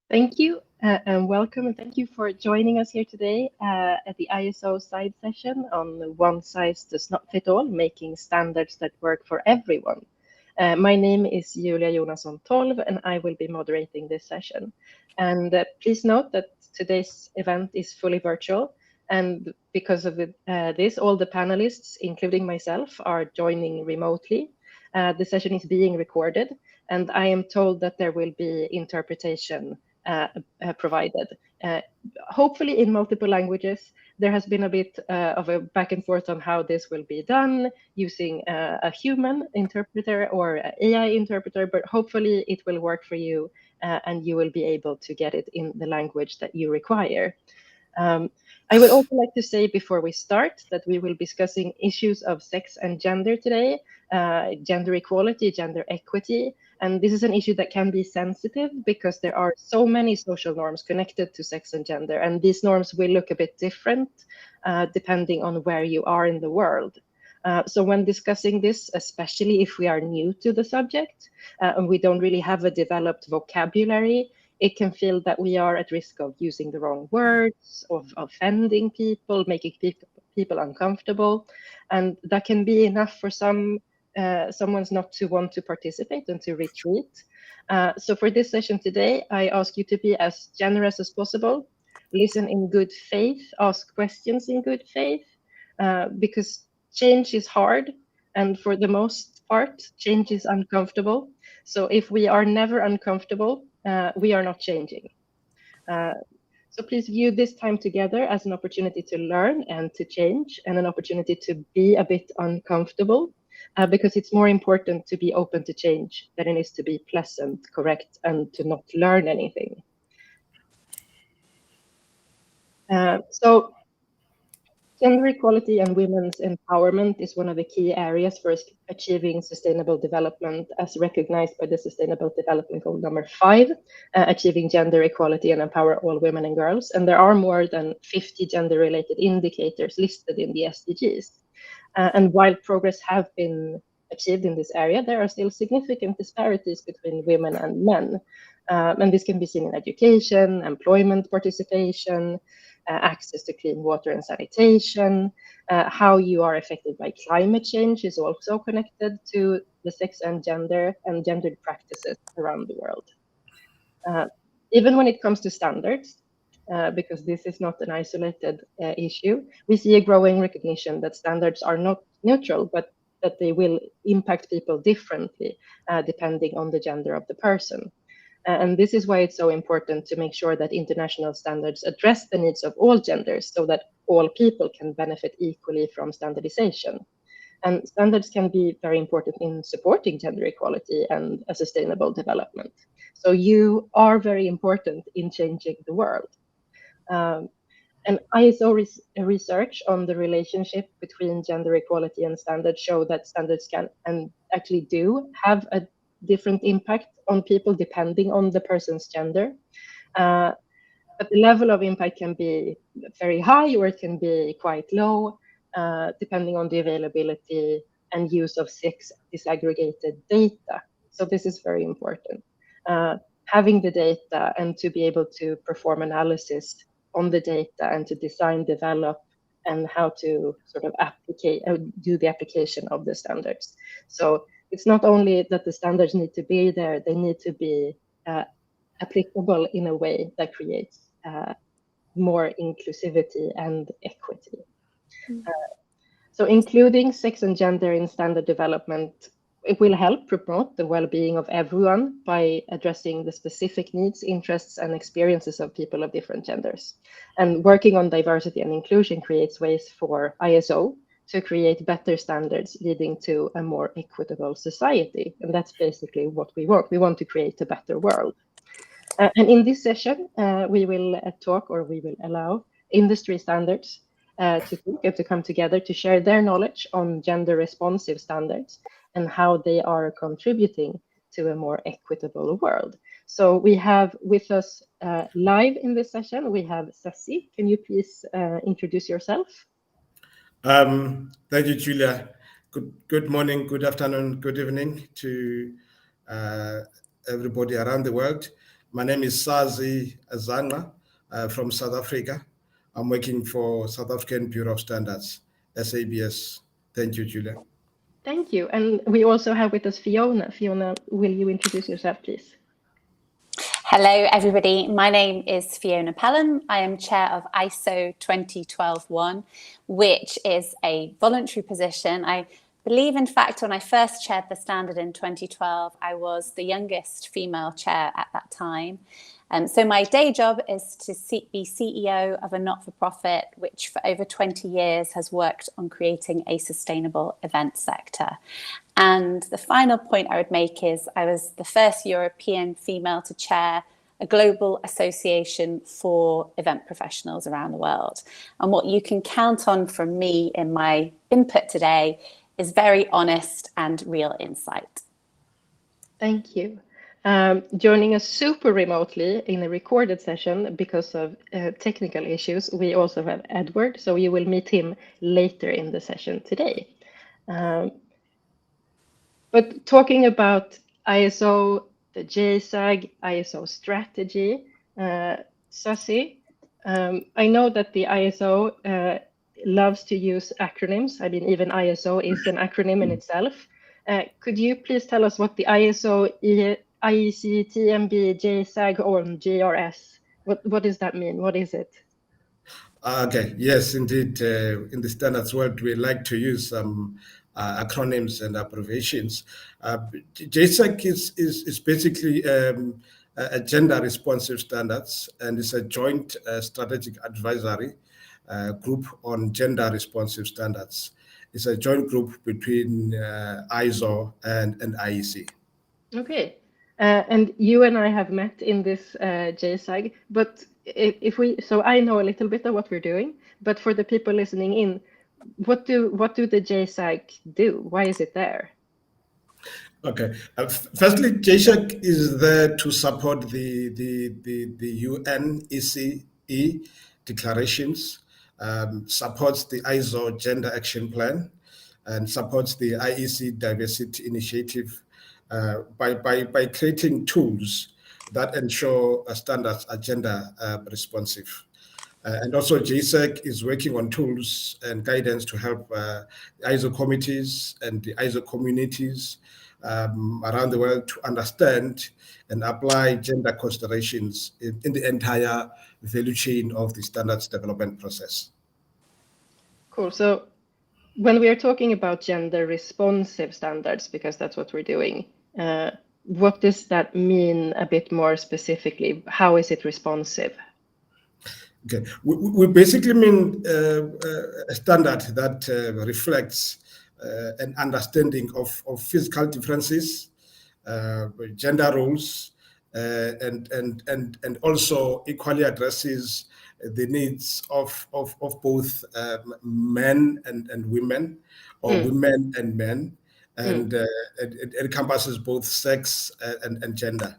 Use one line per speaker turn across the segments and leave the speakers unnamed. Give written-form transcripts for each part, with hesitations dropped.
Thank you and welcome, and thank you for joining us here today at the ISO side session on One Size Does Not Fit All, making standards that work for everyone. My name is Julia Jonasson Tolv, and I will be moderating this session. And please note that today's event is fully virtual, and because of this, all the panelists, including myself, are joining remotely. The session is being recorded, and I am told that there will be interpretation provided, uh, hopefully in multiple languages. There has been a bit of a back and forth on how this will be done using a human interpreter or AI interpreter, but hopefully it will work for you and you will be able to get it in the language that you require. Um, I would also like to say before we start that we will be discussing issues of sex and gender today, gender equality, gender equity, and this is an issue that can be sensitive because there are so many social norms connected to sex and gender, and these norms will look a bit different depending on where you are in the world. So when discussing this, especially if we are new to the subject and we don't really have a developed vocabulary, it can feel that we are at risk of using the wrong words, of offending people, making people uncomfortable, and that can be enough for someone's not to want to participate and to retreat. So for this session today, I ask you to be as generous as possible, listen in good faith, ask questions in good faith, because change is hard, and for the most part, change is uncomfortable. So if we are never uncomfortable, we are not changing. Uh, so please view this time together as an opportunity to learn and to change, and an opportunity to be a bit uncomfortable, because it's more important to be open to change than it is to be pleasant, correct, and to not learn anything. So gender equality and women's empowerment is one of the key areas for achieving sustainable development, as recognized by the Sustainable Development Goal number 5, achieving gender equality and empower all women and girls. And there are more than 50 gender-related indicators listed in the SDGs. And while progress have been achieved in this area, there are still significant disparities between women and men. And this can be seen in education, employment participation, access to clean water and sanitation. How you are affected by climate change is also connected to the sex and gendered practices around the world. Uh, Even when it comes to standards, because this is not an isolated issue, we see a growing recognition that standards are not neutral, but that they will impact people differently depending on the gender of the person. And this is why it's so important to make sure that international standards address the needs of all genders so that all people can benefit equally from standardization. And standards can be very important in supporting gender equality and a sustainable development. So you are very important in changing the world. Um, and ISO research on the relationship between gender equality and standards show that standards can and actually do have a different impact on people depending on the person's gender. Uh, but the level of impact can be very high or it can be quite low, depending on the availability and use of sex disaggregated data. So this is very important. Having the data and to be able to perform analysis on the data and to design, develop, and how to sort of do the application of the standards. So it's not only that the standards need to be there, they need to be applicable in a way that creates more inclusivity and equity. So including sex and gender in standard development, it will help promote the well-being of everyone by addressing the specific needs, interests, and experiences of people of different genders. And working on diversity and inclusion creates ways for ISO to create better standards leading to a more equitable society. And that's basically what we want. We want to create a better world. And in this session, we will talk, or we will allow industry standards to talk and to come together to share their knowledge on gender responsive standards and how they are contributing to a more equitable world. So we have with us live in this session, we have Sassi. Can you please introduce yourself?
Thank you, Julia. Good morning, good afternoon, good evening to everybody around the world. My name is Sazi Azanga from South Africa. I'm working for South African Bureau of Standards, SABS. Thank you, Julia.
Thank you. And we also have with us Fiona. Fiona, will you introduce yourself, please?
Hello, everybody. My name is Fiona Pelham. I am chair of ISO 2012-1, which is a voluntary position. I believe, in fact, when I first chaired the standard in 2012, I was the youngest female chair at that time. So my day job is to be CEO of a not-for-profit, which for over 20 years has worked on creating a sustainable event sector. And the final point I would make is I was the first European female to chair a global association for event professionals around the world. And what you can count on from me in my input today is very honest and real insight.
Thank you. Joining us super remotely in a recorded session because of technical issues, we also have Edward, so you will meet him later in the session today. But talking about ISO, the JSAG, ISO strategy, Sazi, I know that the ISO loves to use acronyms. I mean, even ISO is an acronym in itself. Could you please tell us what the ISO, IEC, TMB, JSAG, or GRS, what does that mean? What is it?
Okay, yes, indeed. In the standards world, we like to use some acronyms and abbreviations. JSAG is basically a gender responsive standards, and it's a joint strategic advisory group on gender responsive standards. It's a joint group between ISO and IEC.
Okay, and you and I have met in this JSAG, but so I know a little bit of what we're doing, but for the people listening in, what do the JSAG do? Why is it there?
Okay. Firstly, JSAG is there to support the UN ECE declarations, supports the ISO Gender Action Plan, and supports the IEC Diversity Initiative by creating tools that ensure standards are gender responsive. And also JSAG is working on tools and guidance to help ISO committees and the ISO communities around the world to understand and apply gender considerations in the entire value chain of the standards development process.
Cool. So when we are talking about gender responsive standards, because that's what we're doing, what does that mean a bit more specifically? How is it responsive?
Okay, we basically mean a standard that reflects an understanding of physical differences, gender roles, and also equally addresses the needs of both men and women, or women and men, and it encompasses both sex and gender.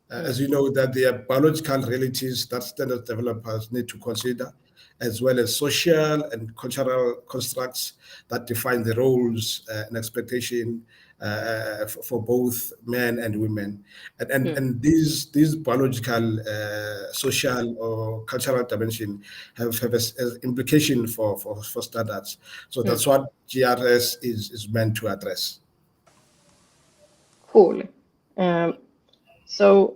As you know, that there are biological realities that standard developers need to consider, as well as social and cultural constructs that define the roles and expectation for both men and women. And these biological, social, or cultural dimension have an implication for standards. So that's what GRS is meant to address.
Cool. So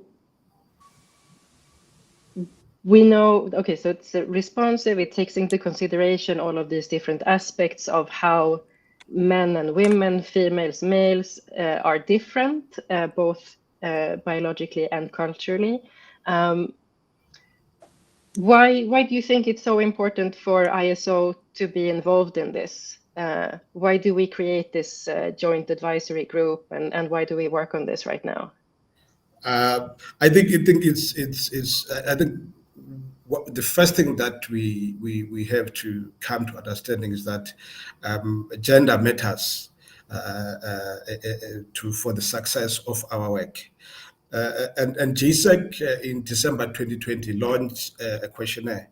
we know, okay, so it's responsive, it takes into consideration all of these different aspects of how men and women, females, males are different, both biologically and culturally. Why do you think it's so important for ISO to be involved in this? Why do we create this joint advisory group, and why do we work on this right now?
I think the first thing that we have to come to understanding is that gender matters for the success of our work. And JSAG in December 2020 launched a questionnaire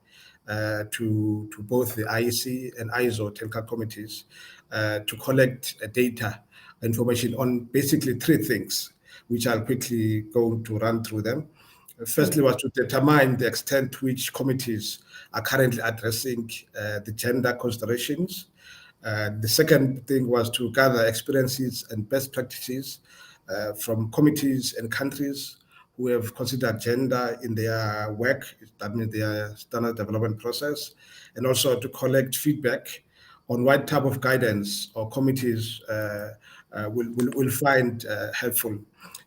to both the IEC and ISO technical committees to collect data information on basically three things, which I'll quickly go to run through them. Firstly, was to determine the extent to which committees are currently addressing the gender considerations. The second thing was to gather experiences and best practices from committees and countries who have considered gender in their work, that means their standard development process, and also to collect feedback on what type of guidance or committees will find helpful.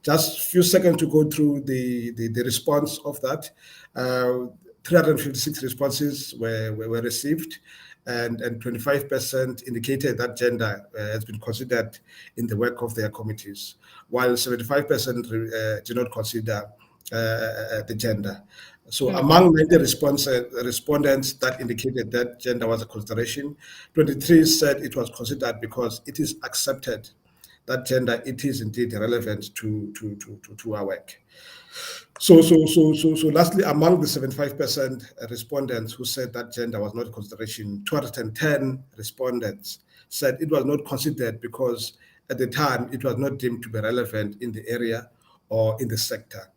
Just a few seconds to go through the response of that. 356 responses were received, and 25% indicated that gender has been considered in the work of their committees, while 75% do not consider the gender. So among 90 respondents that indicated that gender was a consideration, 23 said it was considered because it is accepted that gender, it is indeed relevant to our work. So lastly, among the 75% respondents who said that gender was not a consideration, 210 respondents said it was not considered because at the time it was not deemed to be relevant in the area or in the sector,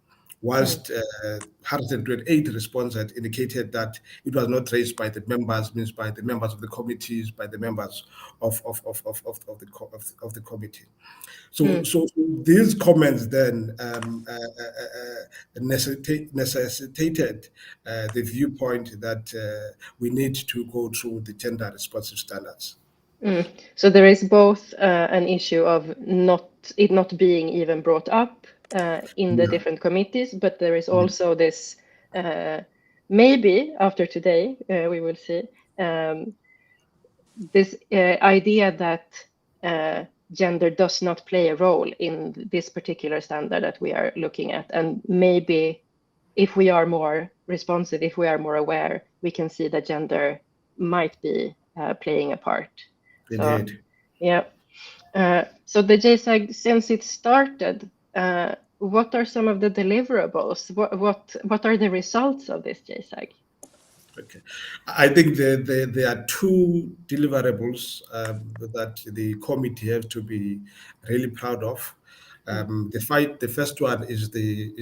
whilst 128 respondents indicated that it was not raised by the members, means by the members of the committees, by the members of the committee. So these comments then necessitated the viewpoint that we need to go through the gender responsive standards.
So there is both an issue of it not being even brought up in the different committees, but there is also this, maybe after today, we will see, this idea that gender does not play a role in this particular standard that we are looking at. And maybe if we are more responsive, if we are more aware, we can see that gender might be playing a part.
Indeed.
So, yeah. So the JSAG, since it started, what are some of the deliverables? What are the results of this JSAG?
Okay, I think there are two deliverables that the committee have to be really proud of. The first one is the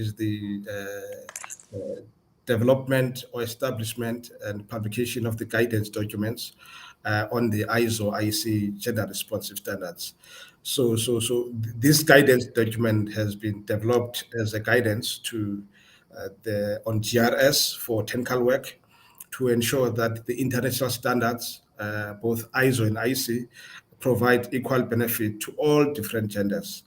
development or establishment and publication of the guidance documents on the ISO/IEC gender responsive standards. So this guidance document has been developed as a guidance to on GRS for technical work, to ensure that the international standards, both ISO and IEC, provide equal benefit to all different genders,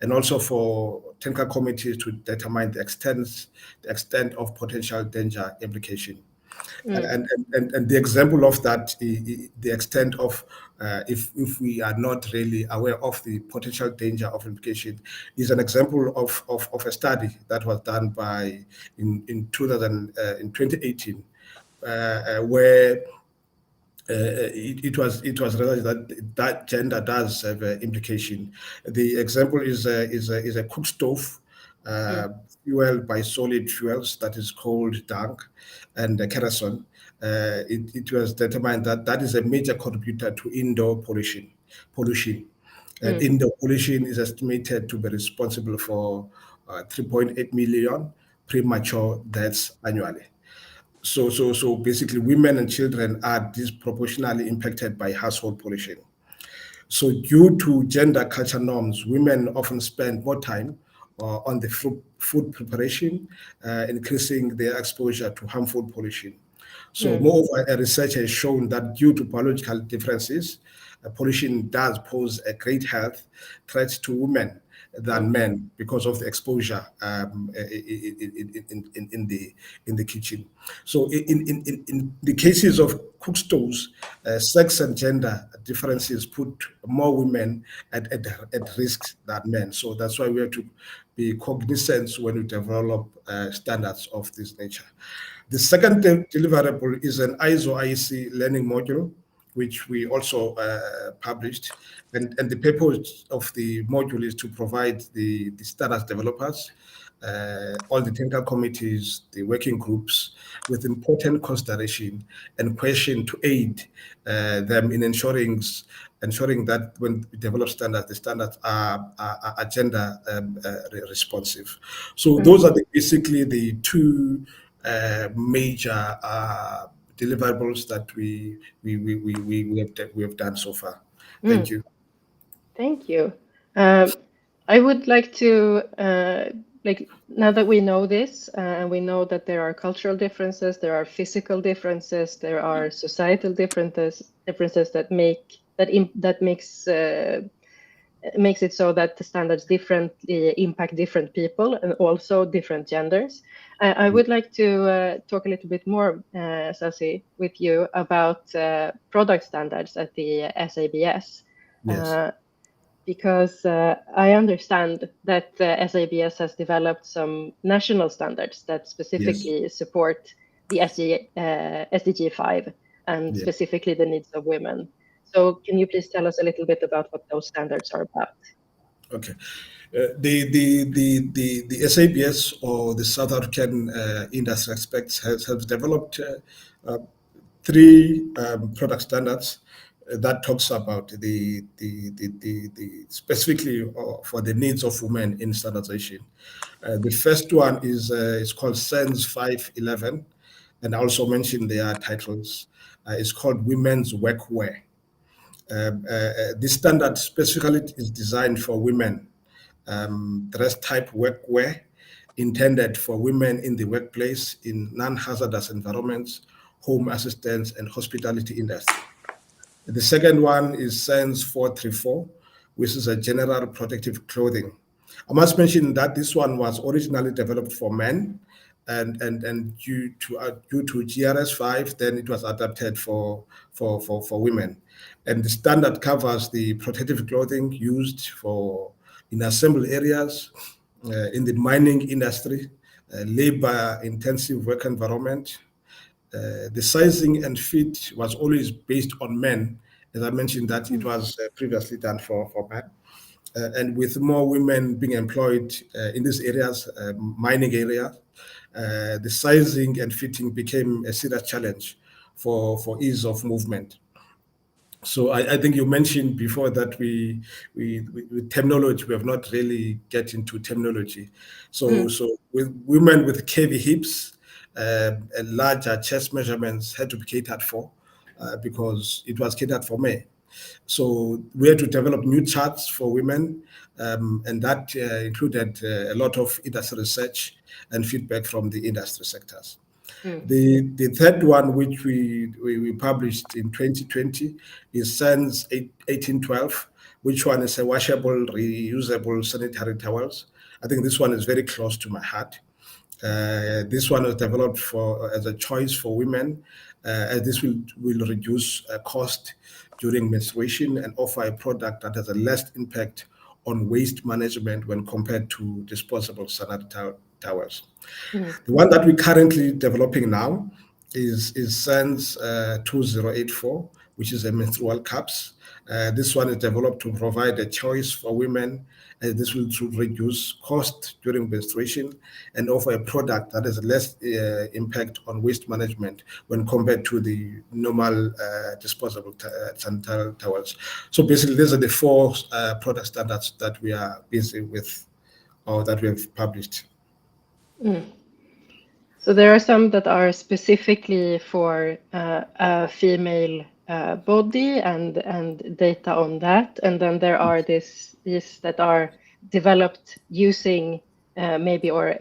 and also for technical committees to determine the extent of potential danger implication. And the example of that, the extent of if we are not really aware of the potential danger of implication, is an example of a study that was done in 2018. Where it was realized that gender does have an implication. The example is a cook stove fueled by solid fuels that is called dung and kerosene. It was determined that is a major contributor to indoor pollution. And indoor pollution is estimated to be responsible for 3.8 million premature deaths annually. So basically, women and children are disproportionately impacted by household pollution. So due to gender culture norms, women often spend more time on the food preparation, increasing their exposure to harmful pollution. So moreover, research has shown that due to biological differences, pollution does pose a great health threat to women than men because of the exposure in the kitchen. So in the cases of cook stoves, sex and gender differences put more women at risk than men. So that's why we have to be cognizant when we develop standards of this nature. The second deliverable is an ISO/IEC learning module, which we also published. And the purpose of the module is to provide the standards developers all the technical committees, the working groups, with important consideration and question to aid them in ensuring that when we develop standards, the standards are gender responsive. So those are basically the two major deliverables that we have done so far. Thank you.
Thank you. I would like to now that we know this, and we know that there are cultural differences, there are physical differences, there are societal differences that makes it so that the standards differently impact different people and also different genders. I would like to talk a little bit more, Sasi, with you about product standards at the SABS.
Yes.
Because I understand that SABS has developed some national standards that specifically support the SDG 5 and specifically the needs of women. So can you please tell us a little bit about what those standards are about?
Okay. The SABS, or the South African Industry Aspects, has developed 3 product standards that talks about the specifically for the needs of women in standardization. The first one is called SENS 511, and I also mentioned their titles. It's called Women's Workwear. This standard specifically is designed for women, dress type workwear intended for women in the workplace in non-hazardous environments, home assistance, and hospitality industry. The second one is SENS 434, which is a general protective clothing. I must mention that this one was originally developed for men, and due to GRS 5, then it was adapted for women. And the standard covers the protective clothing used in assembly areas, in the mining industry, labor-intensive work environment. The sizing and fit was always based on men. As I mentioned, that it was previously done for men. And with more women being employed in these areas, mining area, the sizing and fitting became a serious challenge for ease of movement. So I think you mentioned before that we with terminology, we have not really get into terminology. So with women with curvy hips, and larger chest measurements had to be catered for because it was catered for men. So we had to develop new charts for women, and that included a lot of industry research and feedback from the industry sectors. The third one, which we published in 2020, is SENS 1812, which one is a washable, reusable sanitary towels. I think this one is very close to my heart. This one was developed as a choice for women, as this will reduce cost during menstruation and offer a product that has a less impact on waste management when compared to disposable sanitary towels. The one that we're currently developing now is SENS 2084, which is a menstrual cups. This one is developed to provide a choice for women, and this will reduce cost during menstruation and offer a product that has less impact on waste management when compared to the normal disposable sanitary towels. So basically, these are the 4 product standards that we are busy with, or that we have published.
So there are some that are specifically for a female body and data on that, and then there are these that are developed using maybe or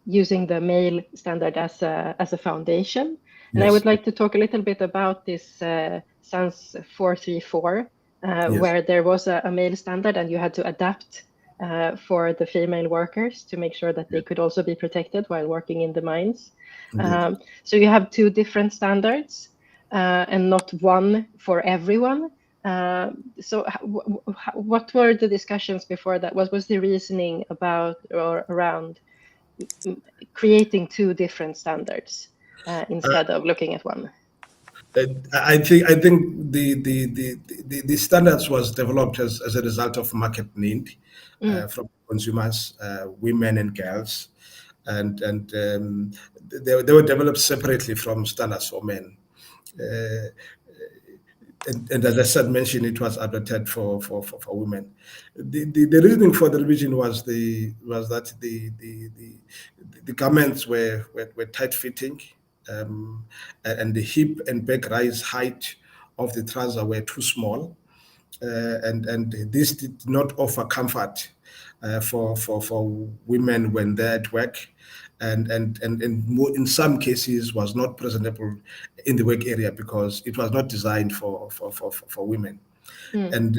using the male standard as a foundation. And I would like to talk a little bit about this SENS 434, where there was a male standard and you had to adapt for the female workers to make sure that they could also be protected while working in the mines. So you have 2 different standards and not one for everyone. So what were the discussions before that? What was the reasoning about or around creating 2 different standards instead of looking at one?
I think the standards was developed as a result of market need from consumers, women and girls, and they were developed separately from standards for men. And as I said, mentioned, it was adapted for women. The reasoning for the revision was that the garments were tight fitting, and the hip and back rise height of the trouser were too small, and this did not offer comfort for women when they're at work, and in some cases was not presentable in the work area because it was not designed for women. And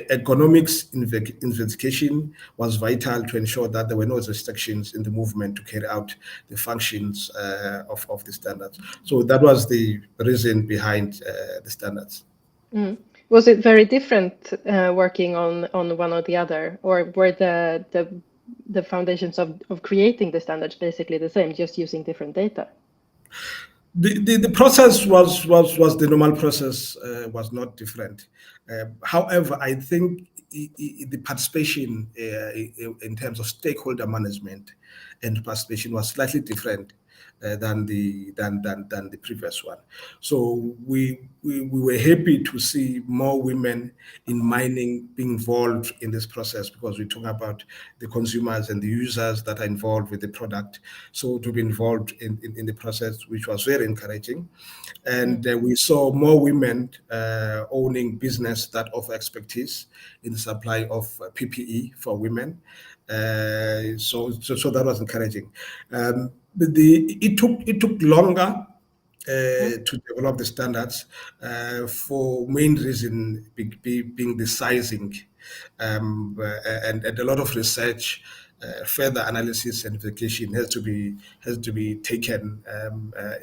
economics investigation was vital to ensure that there were no restrictions in the movement to carry out the functions of the standards. So that was the reason behind the standards.
Was it very different working on one or the other, or were the foundations of creating the standards basically the same, just using different data?
The process was the normal process, was not different. However, I think the participation in terms of stakeholder management and participation was slightly different than the previous one. So we were happy to see more women in mining being involved in this process, because we talk about the consumers and the users that are involved with the product. So to be involved in the process, which was very encouraging. And we saw more women owning business that offer expertise in the supply of PPE for women. So that was encouraging. It took longer to develop the standards for main reason being the sizing, and a lot of research, further analysis and verification has to be taken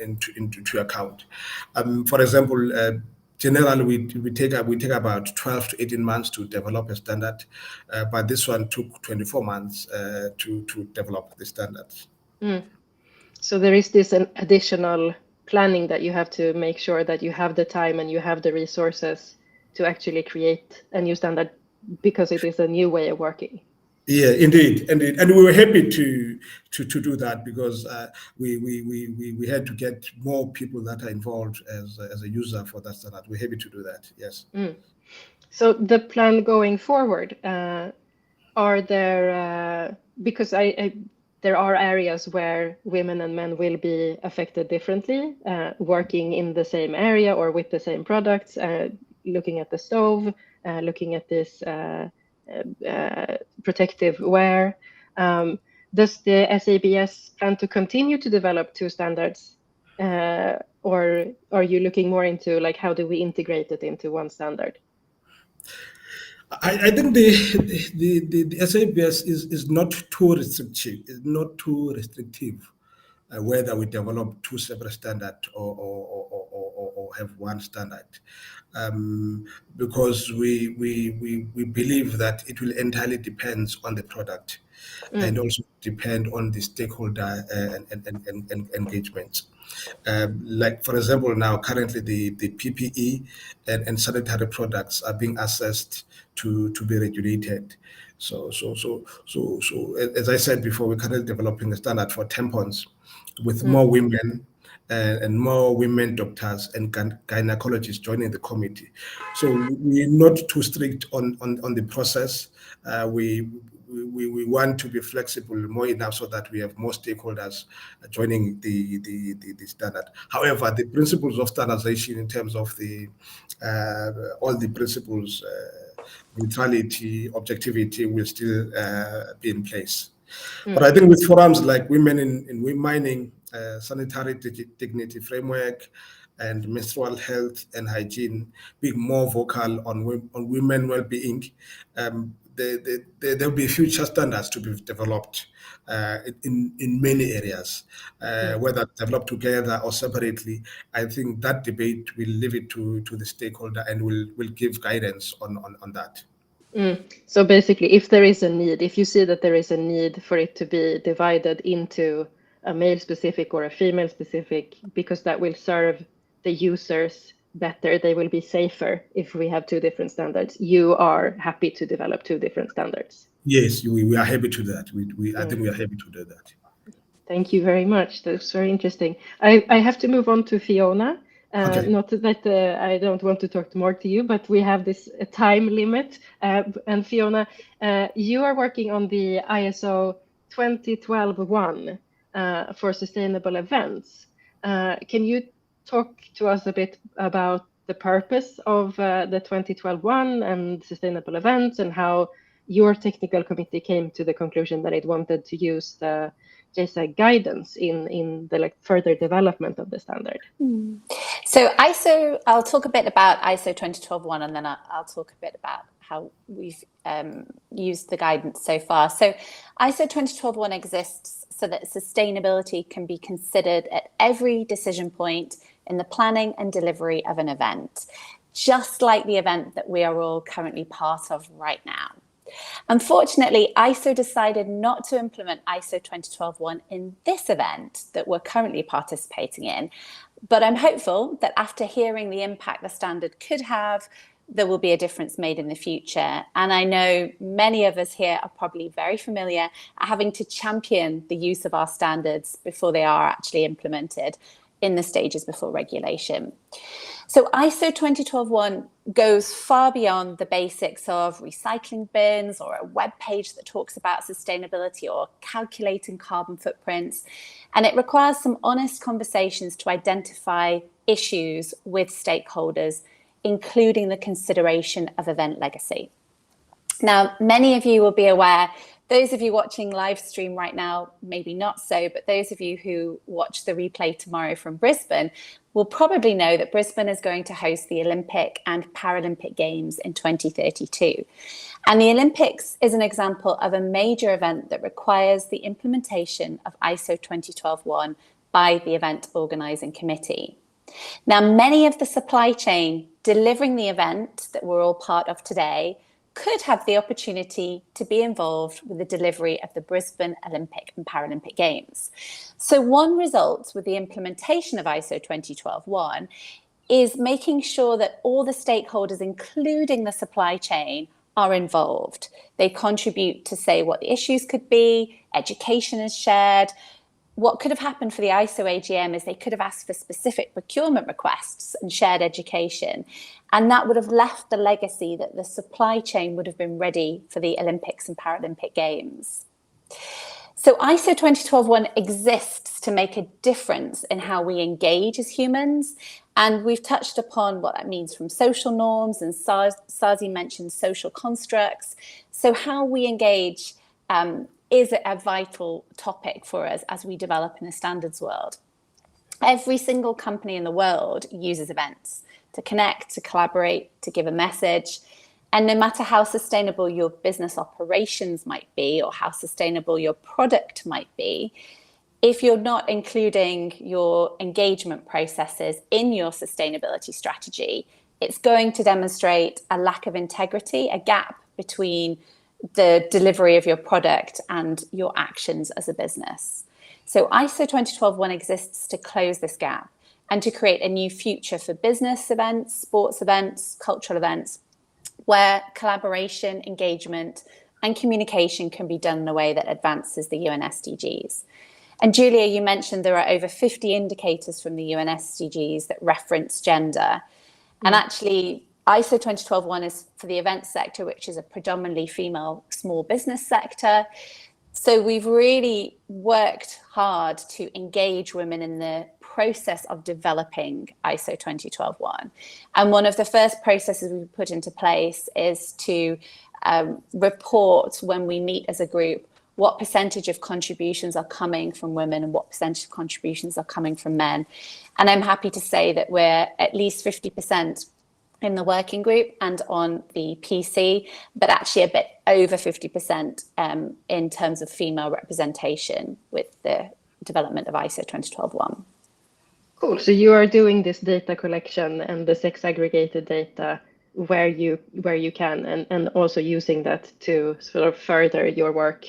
into account. For example, generally, we take about 12 to 18 months to develop a standard, but this one took 24 months to develop the standards.
So there is this an additional planning that you have to make sure that you have the time and you have the resources to actually create a new standard, because it is a new way of working.
Yeah, indeed, and we were happy to do that, because we had to get more people that are involved as a user for that standard. We're happy to do that. Yes.
So the plan going forward, are there because there are areas where women and men will be affected differently, working in the same area or with the same products, looking at the stove, looking at this protective wear. Does the SABS plan to continue to develop two standards, or are you looking more into like how do we integrate it into one standard?
I think the SABS is not too restrictive. It's not too restrictive whether we develop two separate standards or have one standard, because we believe that it will entirely depend on the product, and also depend on the stakeholder and engagement. Like, for example, now currently the PPE and sanitary products are being assessed to be regulated. So as I said before, we're currently developing a standard for tampons with more women and more women doctors and gynecologists joining the committee. So we're not too strict on the process. We want to be flexible more enough so that we have more stakeholders joining the standard. However, the principles of standardization in terms of the all the principles, neutrality, objectivity will still be in place. But I think with forums like Women in Mining, Sanitary Dignity Framework, and menstrual health and hygiene being more vocal on women well-being, there'll be future standards to be developed in many areas, whether developed together or separately. I think that debate will leave it to the stakeholder and will give guidance on that.
So basically, if there is a need, if you see that there is a need for it to be divided into a male specific or a female specific, because that will serve the users better, they will be safer if we have two different standards. You are happy to develop two different standards.
Yes, we are happy to do that. I think we are happy to do that.
Thank you very much. That's very interesting. I have to move on to Fiona.
Okay.
Not that I don't want to talk more to you, but we have this time limit. And Fiona, you are working on the ISO 20121 for sustainable events. Can you talk to us a bit about the purpose of the 20121 and sustainable events, and how your technical committee came to the conclusion that it wanted to use the JSAG guidance in the further development of the standard?
So ISO, I'll talk a bit about ISO 20121, and then I'll talk a bit about how we've used the guidance so far. So ISO 20121 exists so that sustainability can be considered at every decision point in the planning and delivery of an event, just like the event that we are all currently part of right now. Unfortunately, ISO decided not to implement ISO 20121 in this event that we're currently participating in, but I'm hopeful that after hearing the impact the standard could have, there will be a difference made in the future. And I know many of us here are probably very familiar at having to champion the use of our standards before they are actually implemented in the stages before regulation. So ISO 20121 goes far beyond the basics of recycling bins or a web page that talks about sustainability or calculating carbon footprints. And it requires some honest conversations to identify issues with stakeholders, including the consideration of event legacy. Now, many of you will be aware, those of you watching live stream right now, maybe not so, but those of you who watch the replay tomorrow from Brisbane will probably know that Brisbane is going to host the Olympic and Paralympic Games in 2032. And the Olympics is an example of a major event that requires the implementation of ISO 20121 by the event organising committee. Now, many of the supply chain delivering the event that we're all part of today could have the opportunity to be involved with the delivery of the Brisbane Olympic and Paralympic Games. So one result with the implementation of ISO 20121 is making sure that all the stakeholders, including the supply chain, are involved. They contribute to say what the issues could be, education is shared. What could have happened for the ISO AGM is they could have asked for specific procurement requests and shared education. And that would have left the legacy that the supply chain would have been ready for the Olympics and Paralympic Games. So ISO 20121 exists to make a difference in how we engage as humans. And we've touched upon what that means from social norms, and Sazi mentioned social constructs. So how we engage is a vital topic for us as we develop in the standards world. Every single company in the world uses events to connect, to collaborate, to give a message. And no matter how sustainable your business operations might be or how sustainable your product might be, if you're not including your engagement processes in your sustainability strategy, it's going to demonstrate a lack of integrity, a gap between the delivery of your product and your actions as a business. So ISO 20121 exists to close this gap and to create a new future for business events, sports events, cultural events, where collaboration, engagement, and communication can be done in a way that advances the UN SDGs. And Julia, you mentioned there are over 50 indicators from the UN SDGs that reference gender. And actually, ISO 20121 is for the event sector, which is a predominantly female small business sector. So we've really worked hard to engage women in the process of developing ISO 20121. And one of the first processes we put into place is to report when we meet as a group what percentage of contributions are coming from women and what percentage of contributions are coming from men. And I'm happy to say that we're at least 50% in the working group and on the PC, but actually a bit over 50% in terms of female representation with the development of ISO 20121.
Cool. So you are doing this data collection and the sex aggregated data where you can, and also using that to sort of further your work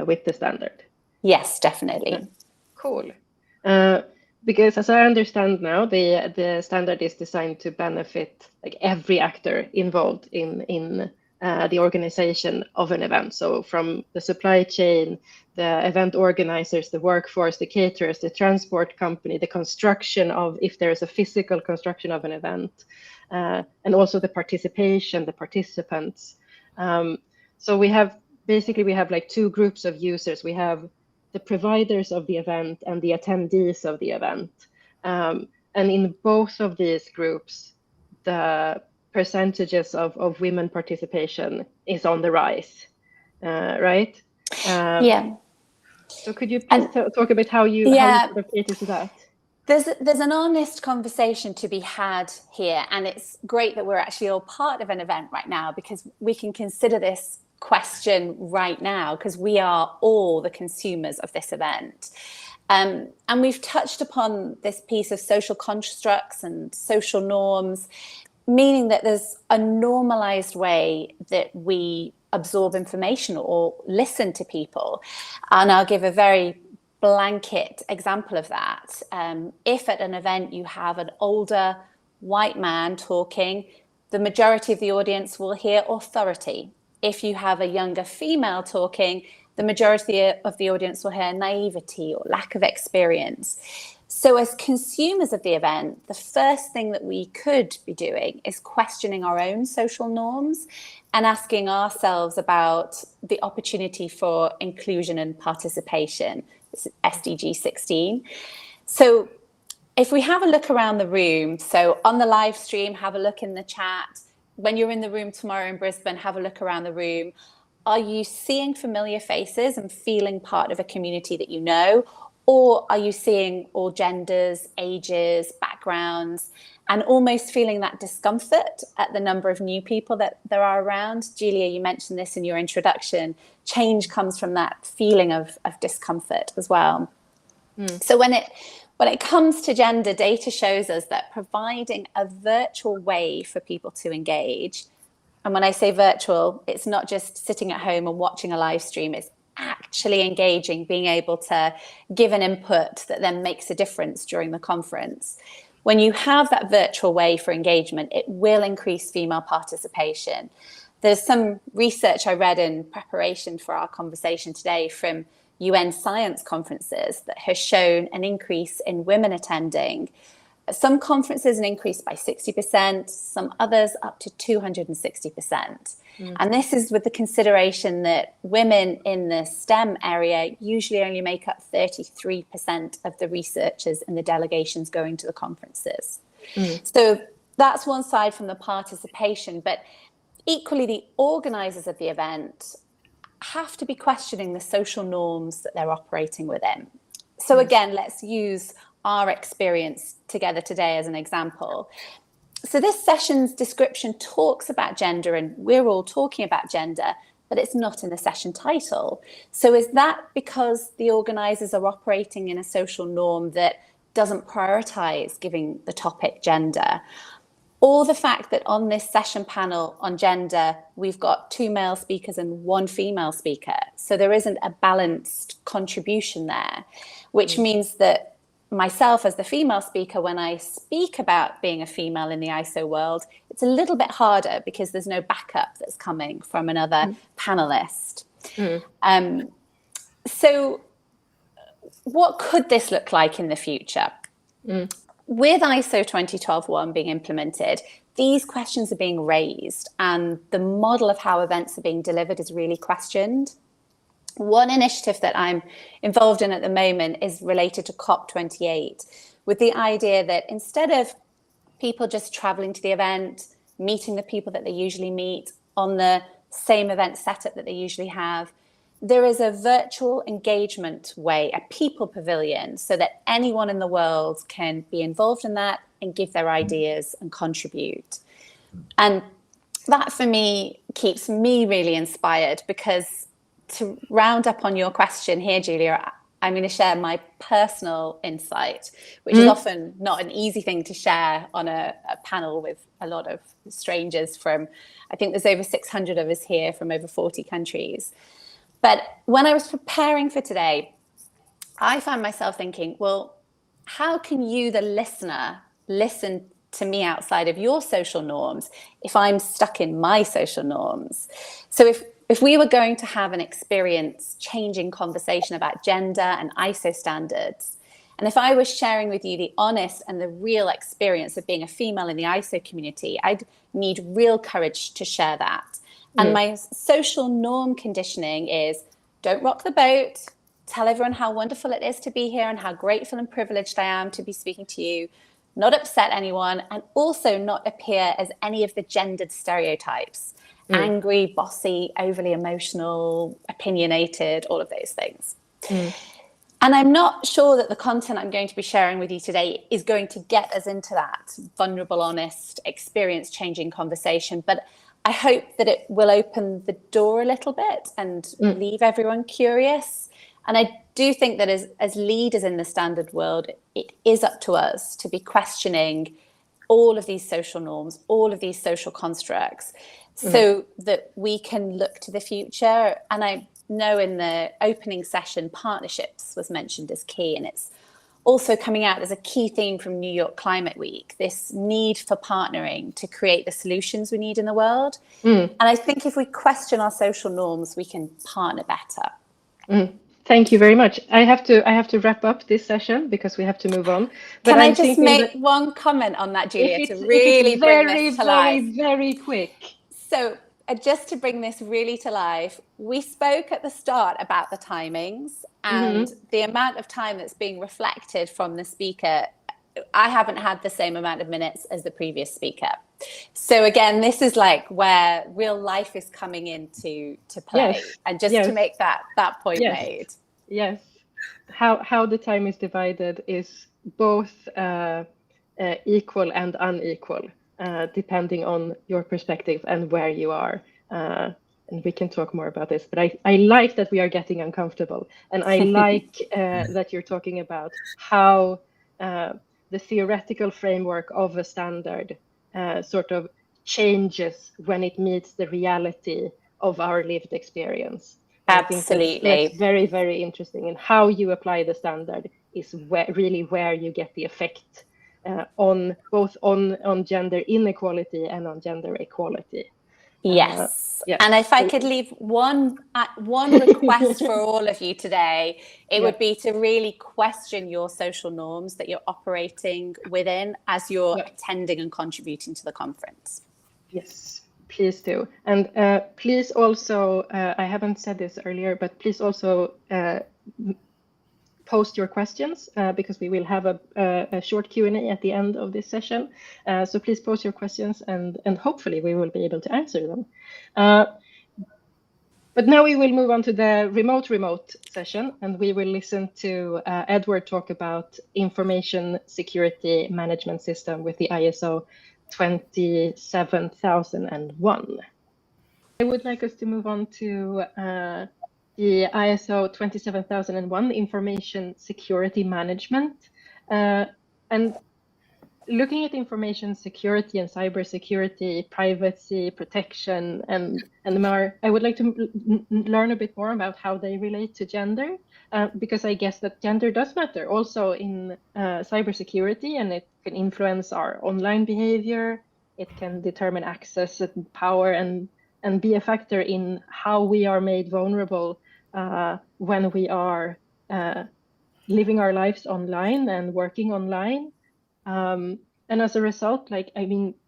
with the standard.
Yes, definitely.
Cool. because as I understand now, the standard is designed to benefit like every actor involved in the organization of an event. So from the supply chain, the event organizers, the workforce, the caterers, the transport company, the construction of, if there is a physical construction of an event, and also the participation, the participants. So we have like two groups of users. We have the providers of the event and the attendees of the event. And in both of these groups, the percentages of women participation is on the rise, right?
Yeah.
So could you please talk about how you sort of cater to that?
There's an honest conversation to be had here, and it's great that we're actually all part of an event right now, because we can consider this question right now, because we are all the consumers of this event. And we've touched upon this piece of social constructs and social norms, meaning that there's a normalized way that we absorb information or listen to people. And I'll give a very blanket example of that. If at an event you have an older white man talking, the majority of the audience will hear authority. If you have a younger female talking, the majority of the audience will hear naivety or lack of experience. So as consumers of the event, the first thing that we could be doing is questioning our own social norms and asking ourselves about the opportunity for inclusion and participation. This is SDG 16. So if we have a look around the room, so on the live stream, have a look in the chat. When you're in the room tomorrow in Brisbane, have a look around the room. Are you seeing familiar faces and feeling part of a community that you know? Or are you seeing all genders, ages, backgrounds, and almost feeling that discomfort at the number of new people that there are around? Julia, you mentioned this in your introduction. Change comes from that feeling of discomfort as well. So when it comes to gender, data shows us that providing a virtual way for people to engage, and when I say virtual, it's not just sitting at home and watching a live stream, it's actually engaging, being able to give an input that then makes a difference during the conference. When you have that virtual way for engagement, it will increase female participation. There's some research I read in preparation for our conversation today from UN science conferences that has shown an increase in women attending. Some conferences an increase by 60%, some others up to 260%. And this is with the consideration that women in the STEM area usually only make up 33% of the researchers and the delegations going to the conferences. So that's one side from the participation, but equally the organisers of the event have to be questioning the social norms that they're operating within. So again, let's use our experience together today as an example. So this session's description talks about gender, and we're all talking about gender, but it's not in the session title. So is that because the organisers are operating in a social norm that doesn't prioritise giving the topic gender? Or the fact that on this session panel on gender, we've got 2 male speakers and 1 female speaker. So there isn't a balanced contribution there, which means that myself as the female speaker, when I speak about being a female in the ISO world, it's a little bit harder because there's no backup that's coming from another panelist. So what could this look like in the future? With ISO 2012-1 being implemented, these questions are being raised and the model of how events are being delivered is really questioned. One initiative that I'm involved in at the moment is related to COP28, with the idea that instead of people just traveling to the event, meeting the people that they usually meet on the same event setup that they usually have, there is a virtual engagement way, a people pavilion, so that anyone in the world can be involved in that and give their ideas and contribute. And that for me keeps me really inspired, because to round up on your question here, Julia, I'm going to share my personal insight, which is often not an easy thing to share on a panel with a lot of strangers from, I think there's over 600 of us here from over 40 countries. But when I was preparing for today, I found myself thinking, well, how can you, the listener, listen to me outside of your social norms if I'm stuck in my social norms? So if we were going to have an experience-changing conversation about gender and ISO standards, and if I was sharing with you the honest and the real experience of being a female in the ISO community, I'd need real courage to share that. And my social norm conditioning is, don't rock the boat, tell everyone how wonderful it is to be here and how grateful and privileged I am to be speaking to you, not upset anyone, and also not appear as any of the gendered stereotypes. Angry, bossy, overly emotional, opinionated, all of those things. And I'm not sure that the content I'm going to be sharing with you today is going to get us into that vulnerable, honest, experience-changing conversation, but I hope that it will open the door a little bit and leave everyone curious. And I do think that as leaders in the standard world, it is up to us to be questioning all of these social norms, all of these social constructs, so that we can look to the future. And I know in the opening session, partnerships was mentioned as key, and it's also coming out as a key theme from New York Climate Week, this need for partnering to create the solutions we need in the world. And I think if we question our social norms, we can partner better.
Thank you very much. I have to wrap up this session because we have to move on. But
Can I just make one comment on that, Julia, to really bring this to life?
Very quick.
So just to bring this really to life, we spoke at the start about the timings and the amount of time that's being reflected from the speaker. I haven't had the same amount of minutes as the previous speaker. So again, this is like where real life is coming into play.
Yes.
And just to make that point made.
Yes. How the time is divided is both equal and unequal, depending on your perspective and where you are. And we can talk more about this, but I like that we are getting uncomfortable. And I like that you're talking about how the theoretical framework of a standard sort of changes when it meets the reality of our lived experience.
Absolutely.
That's very, very interesting. And how you apply the standard is really where you get the effect on both on gender inequality and on gender equality.
Yes. And if I could leave one request for all of you today, it would be to really question your social norms that you're operating within as you're attending and contributing to the conference.
Yes, please do. And please also, I haven't said this earlier, but please also post your questions because we will have a short Q&A at the end of this session. So please post your questions and hopefully we will be able to answer them. But now we will move on to the remote session, and we will listen to Edward talk about information security management system with the ISO 27001. I would like us to move on to the ISO 27001, Information Security Management. And looking at information security and cybersecurity, privacy, protection, and more, I would like to learn a bit more about how they relate to gender, because I guess that gender does matter also in cybersecurity, and it can influence our online behavior. It can determine access and power and be a factor in how we are made vulnerable when we are living our lives online and working online. And as a result,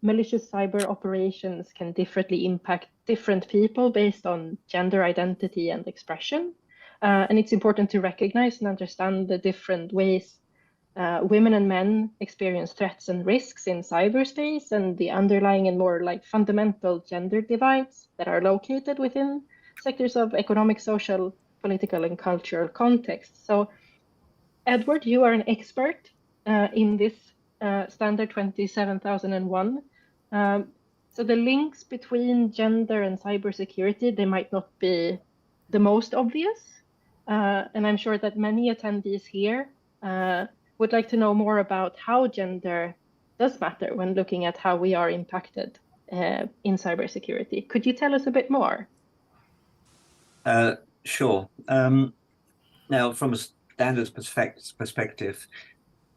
malicious cyber operations can differently impact different people based on gender identity and expression. And it's important to recognize and understand the different ways women and men experience threats and risks in cyberspace, and the underlying and more fundamental gender divides that are located within sectors of economic, social, political, and cultural context. So, Edward, you are an expert in this standard 27001. So the links between gender and cybersecurity, they might not be the most obvious. And I'm sure that many attendees here would like to know more about how gender does matter when looking at how we are impacted in cybersecurity. Could you tell us a bit more?
Sure. Now, from a standards perspective,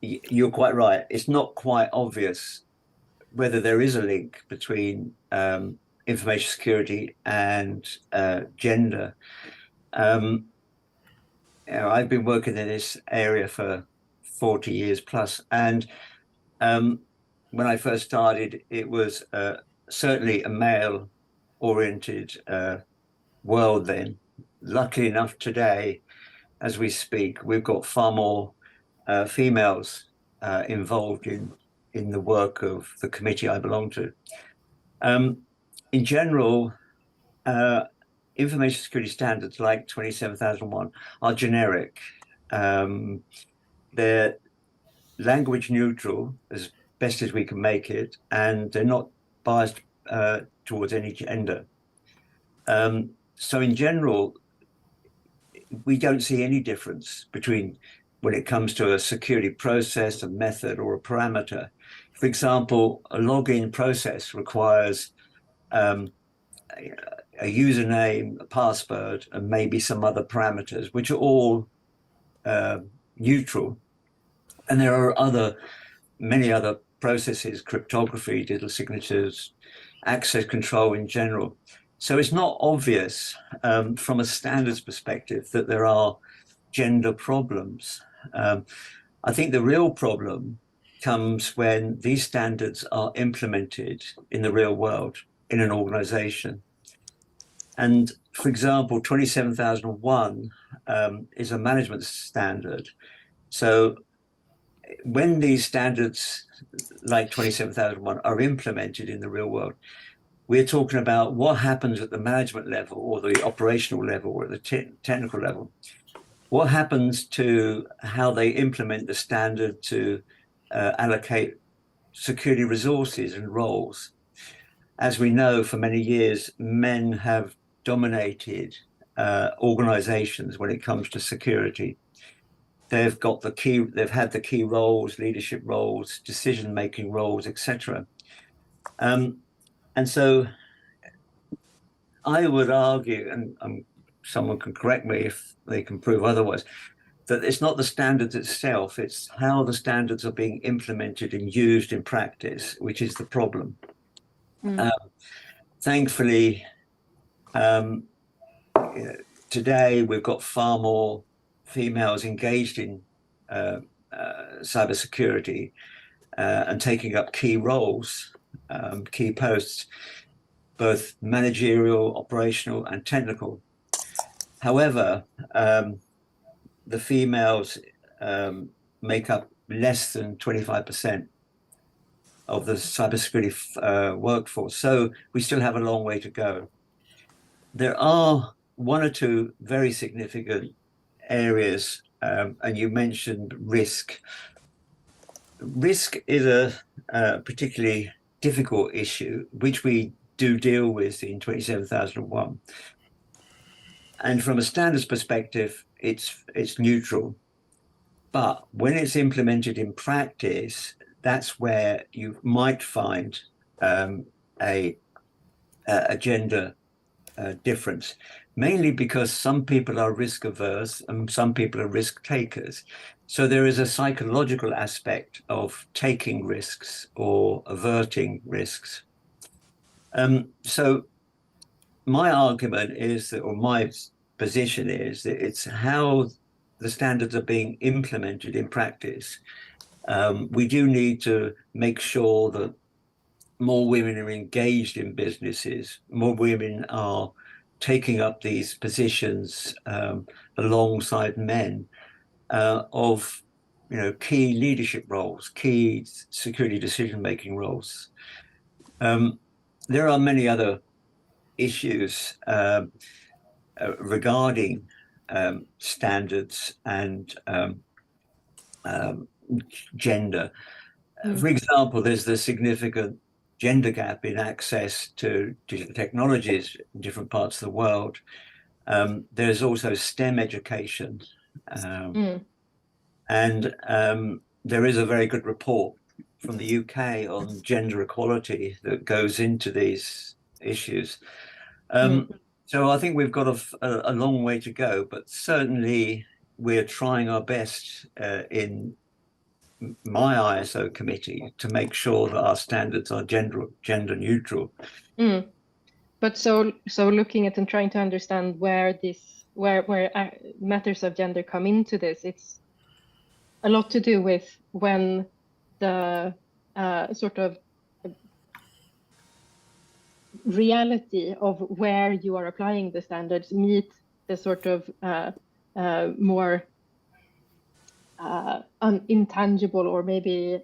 you're quite right. It's not quite obvious whether there is a link between information security and gender. I've been working in this area for 40 years plus, and when I first started, it was certainly a male-oriented world then. Luckily enough, today, as we speak, we've got far more females involved in the work of the committee I belong to. In general, information security standards like 27001 are generic. They're language neutral as best as we can make it, and they're not biased towards any gender. So in general, we don't see any difference between when it comes to a security process, a method, or a parameter. For example, a login process requires a username, a password, and maybe some other parameters, which are all neutral. And there are many other processes, cryptography, digital signatures, access control in general. So it's not obvious from a standards perspective that there are gender problems. I think the real problem comes when these standards are implemented in the real world in an organization. And for example, 27001 is a management standard. So when these standards like 27001 are implemented in the real world, we're talking about what happens at the management level or the operational level or the technical level. What happens to how they implement the standard to allocate security resources and roles? As we know, for many years, men have dominated organizations when it comes to security. They've had the key roles, leadership roles, decision-making roles, etc. And so I would argue, and someone can correct me if they can prove otherwise, that it's not the standards itself, it's how the standards are being implemented and used in practice, which is the problem. Thankfully, today we've got far more females engaged in cybersecurity and taking up key roles, key posts, both managerial, operational, and technical. However, the females make up less than 25% of the cybersecurity workforce. So we still have a long way to go. There are one or two very significant areas, and you mentioned risk. Risk is a particularly difficult issue, which we do deal with in 27001. And from a standards perspective, it's neutral. But when it's implemented in practice, that's where you might find a gender difference, mainly because some people are risk averse and some people are risk takers. So there is a psychological aspect of taking risks or averting risks. So my argument is that, or my position is that it's how the standards are being implemented in practice. We do need to make sure that more women are engaged in businesses, more women are taking up these positions alongside men of key leadership roles, key security decision-making roles. There are many other issues regarding standards and gender. For example, there's the significant gender gap in access to digital technologies in different parts of the world. There's also STEM education. And there is a very good report from the UK on gender equality that goes into these issues. So I think we've got a long way to go, but certainly we're trying our best in my ISO committee to make sure that our standards are gender neutral.
But so looking at and trying to understand where matters of gender come into this, it's a lot to do with when the sort of reality of where you are applying the standards meet the sort of more intangible or maybe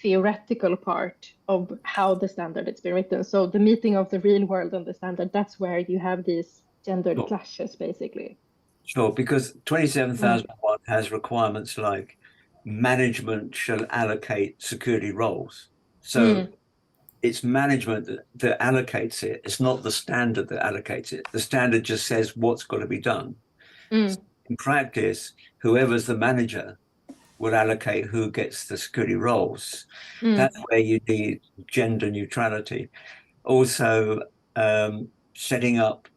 theoretical part of how the standard has been written. So the meeting of the real world and the standard, that's where you have these gendered clashes, basically.
Sure, because 27001 has requirements like management shall allocate security roles. So it's management that allocates it. It's not the standard that allocates it. The standard just says what's got to be done. So in practice, whoever's the manager will allocate who gets the security roles. That's where you need gender neutrality. Also, setting up,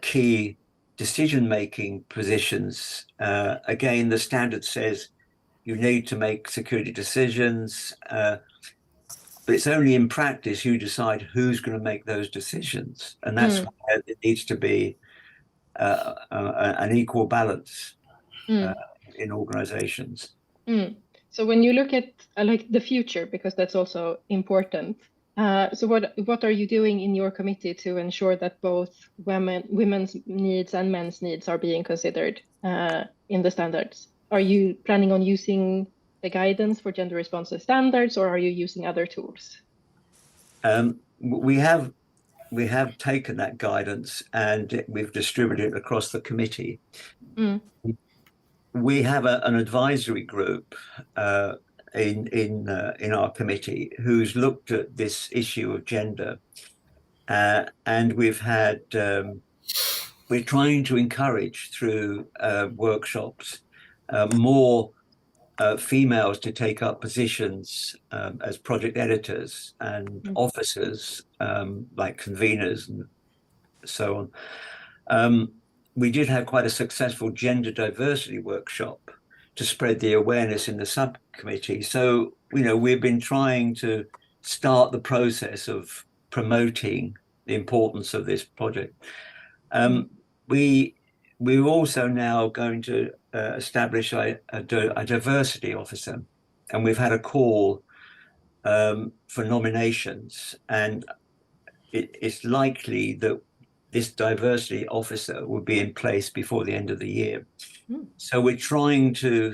key decision-making positions. Again, the standard says you need to make security decisions, but it's only in practice you decide who's going to make those decisions, and that's where it needs to be an equal balance in organizations.
So when you look at like the future, because that's also important, so what are you doing in your committee to ensure that both women's needs and men's needs are being considered in the standards? Are you planning on using the guidance for gender responsive standards, or are you using other tools?
We have taken that guidance and we've distributed it across the committee. We have an advisory group in our committee who's looked at this issue of gender, and we're trying to encourage through workshops more females to take up positions as project editors and officers, like conveners and so on. We did have quite a successful gender diversity workshop to spread the awareness in the subcommittee. So, we've been trying to start the process of promoting the importance of this project. We're also now going to establish a diversity officer, and we've had a call for nominations, and it's likely that this diversity officer will be in place before the end of the year. So we're trying to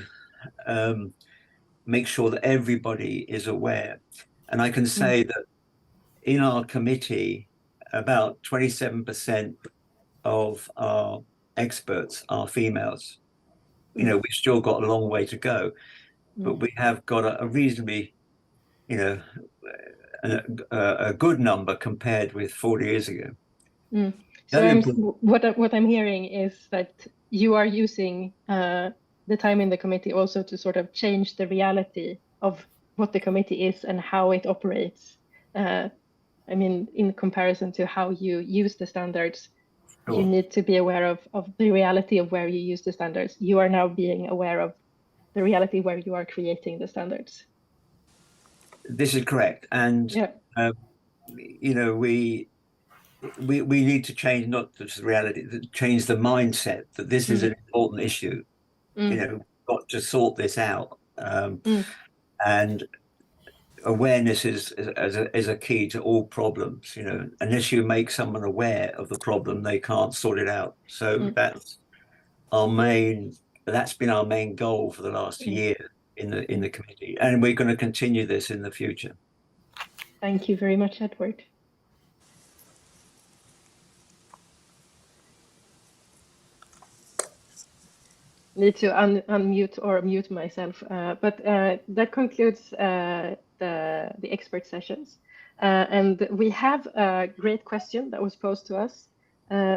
make sure that everybody is aware. And I can say that in our committee, about 27% of our experts are females. We've still got a long way to go, but we have got a reasonably, a good number compared with 40 years ago.
So what I'm hearing is that you are using the time in the committee also to sort of change the reality of what the committee is and how it operates. In comparison to how you use the standards, you need to be aware of the reality of where you use the standards. You are now being aware of the reality where you are creating the standards.
This is correct. And, we need to change not just the reality, change the mindset that this is an important issue. We've got to sort this out. And awareness is a key to all problems. Unless you make someone aware of the problem, they can't sort it out. So that's been our main goal for the last year in the committee, and we're going to continue this in the future.
Thank you very much, Edward. Need to unmute or mute myself, but that concludes the expert sessions, and we have a great question that was posed to us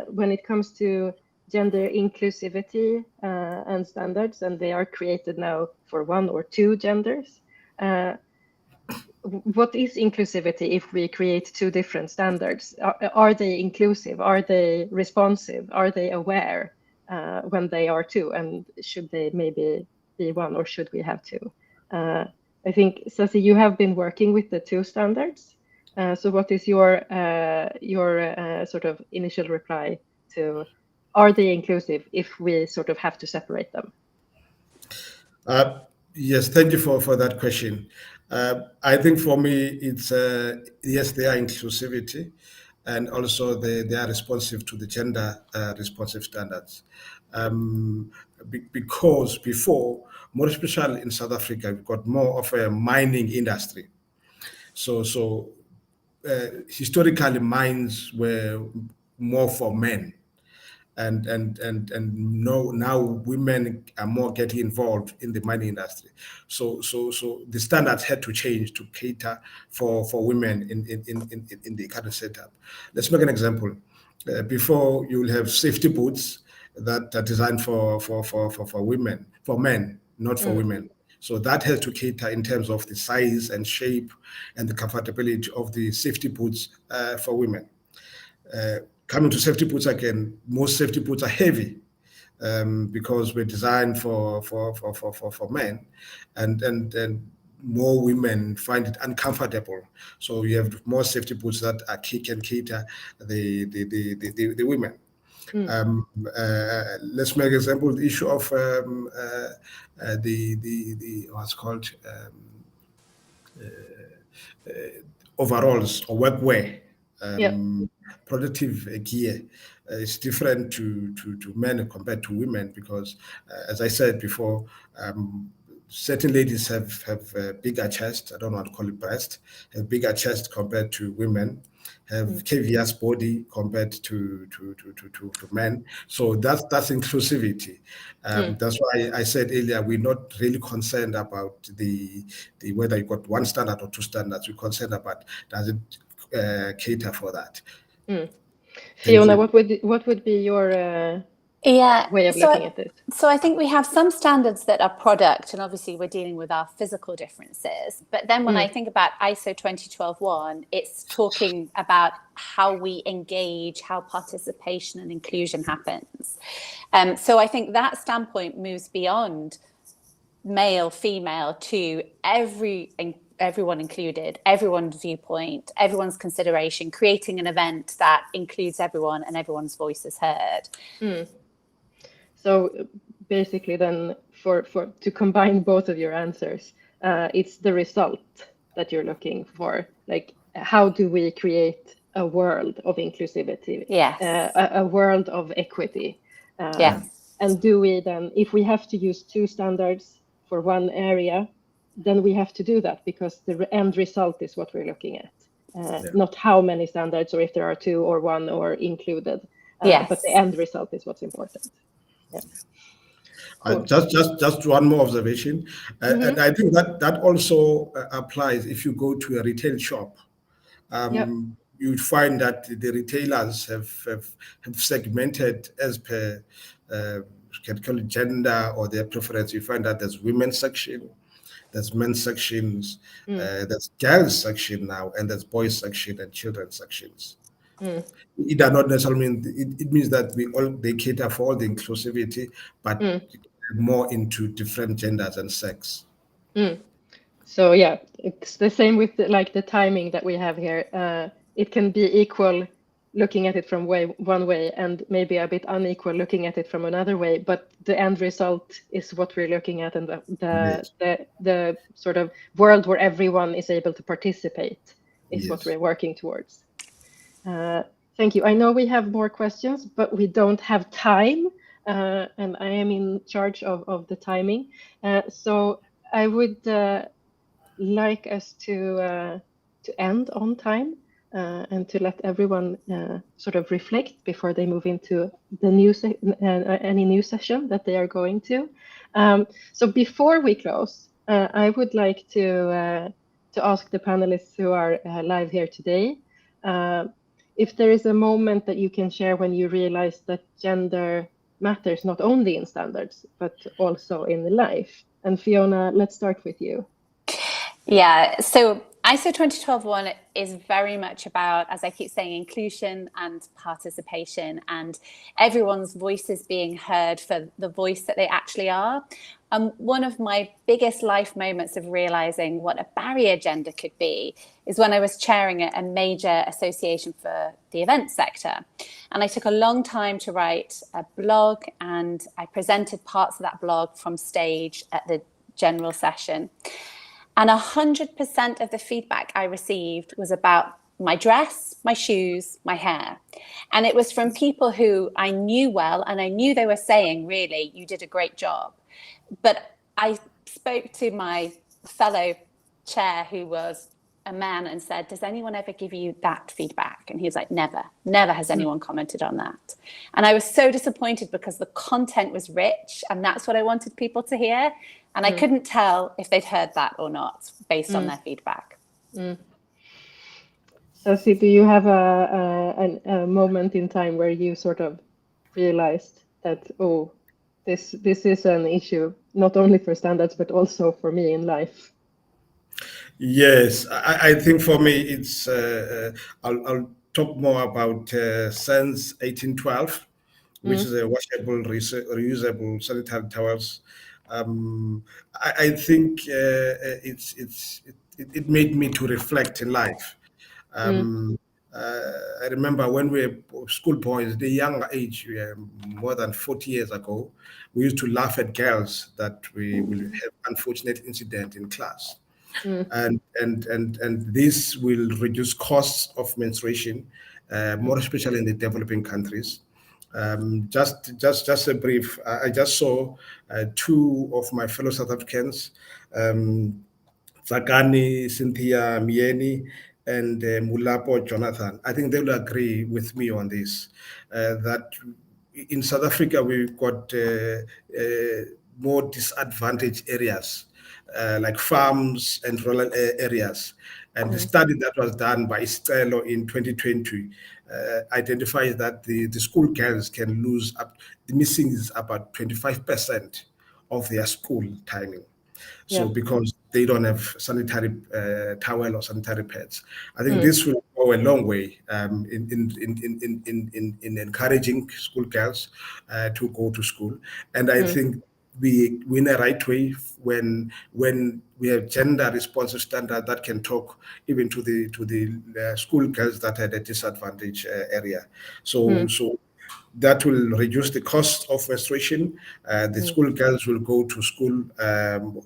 when it comes to gender inclusivity and standards, and they are created now for one or two genders. What is inclusivity if we create two different standards? Are they inclusive? Are they responsive? Are they aware when they are two? And should they maybe be one, or should we have two? I think, Sasi, you have been working with the two standards. So what is your sort of initial reply to, are they inclusive if we sort of have to separate them?
Yes, thank you for that question. I think for me, it's yes, they are inclusivity, and also they are responsive to the gender responsive standards. Because before, more especially in South Africa, we've got more of a mining industry. So historically, mines were more for men. And now women are more getting involved in the mining industry. So the standards had to change to cater for women in the current setup. Let's make an example. Before, you will have safety boots that are designed for women, for men, not for women. So that has to cater in terms of the size and shape and the comfortability of the safety boots for women. Coming to safety boots again, most safety boots are heavy because we're designed for men, and more women find it uncomfortable. So you have more safety boots that can cater the women. Let's make example the issue of the what's called overalls or workwear. Protective gear is different to men compared to women because, as I said before, certain ladies have a bigger chest. I don't want to call it breast. Have bigger chest compared to women. Have caviar's body compared to men. So that's inclusivity. That's why I said earlier we're not really concerned about the whether you got one standard or two standards. We're concerned about does it cater for that.
Fiona, what would be your way of looking at this?
So I think we have some standards that are product, and obviously we're dealing with our physical differences. But then when I think about ISO 2012-1, it's talking about how we engage, how participation and inclusion happens. So I think that standpoint moves beyond male, female to everyone included, everyone's viewpoint, everyone's consideration, creating an event that includes everyone and everyone's voice is heard.
So basically then to combine both of your answers, it's the result that you're looking for. Like, how do we create a world of inclusivity?
Yes.
A world of equity.
Yes.
And do we then, if we have to use two standards for one area, then we have to do that because the end result is what we're looking at, not how many standards or if there are two or one or included. But the end result is what's important. Cool.
Just one more observation, and I think that also applies if you go to a retail shop. You'd find that the retailers have segmented as per can call it gender or their preference. You find that there's women's section, there's men's sections, there's girls section now, and there's boys section and children's sections. It does not necessarily mean it means that they cater for all the inclusivity, but more into different genders and sex.
So yeah, it's the same with the timing that we have here. It can be equal looking at it from one way and maybe a bit unequal looking at it from another way, but the end result is what we're looking at, and the sort of world where everyone is able to participate is what we're working towards. Thank you. I know we have more questions, but we don't have time, and I am in charge of the timing. So I would like us to end on time and to let everyone sort of reflect before they move into the any new session that they are going to. So before we close, I would like to ask the panelists who are live here today, if there is a moment that you can share when you realize that gender matters not only in standards, but also in life. And Fiona, let's start with you.
Yeah, so ISO 2012-1 is very much about, as I keep saying, inclusion and participation, and everyone's voices being heard for the voice that they actually are. One of my biggest life moments of realizing what a barrier gender could be is when I was chairing a major association for the event sector. And I took a long time to write a blog, and I presented parts of that blog from stage at the general session. And 100% of the feedback I received was about my dress, my shoes, my hair. And it was from people who I knew well, and I knew they were saying, really, you did a great job. But I spoke to my fellow chair, who was a man, and said, does anyone ever give you that feedback? And he was like, never has anyone commented on that. And I was so disappointed, because the content was rich, and that's what I wanted people to hear. And I couldn't tell if they'd heard that or not based on their feedback.
Sassy, do you have a moment in time where you sort of realized that, oh, this is an issue, not only for standards, but also for me in life?
Yes, I think for me, it's, I'll talk more about SANS 1812, which is a washable, reusable sanitary towels. I think it made me to reflect in life. I remember when we were schoolboys, the younger age, more than 40 years ago, we used to laugh at girls that we will have unfortunate incident in class. And this will reduce costs of menstruation, more especially in the developing countries. Just a brief. I just saw two of my fellow South Africans, Zakani, Cynthia Mieni, and Mulapo Jonathan. I think they will agree with me on this, that in South Africa we've got more disadvantaged areas, like farms and rural areas. And the study that was done by Stelo in 2020 identifies that the school girls can lose the missing is about 25% of their school timing. So because they don't have sanitary towel or sanitary pads, I think this will go a long way in encouraging school girls to go to school. And I think we in a right way when we have gender responsive standard that can talk even to the school girls that are at a disadvantaged area. So that will reduce the cost of menstruation. The school girls will go to school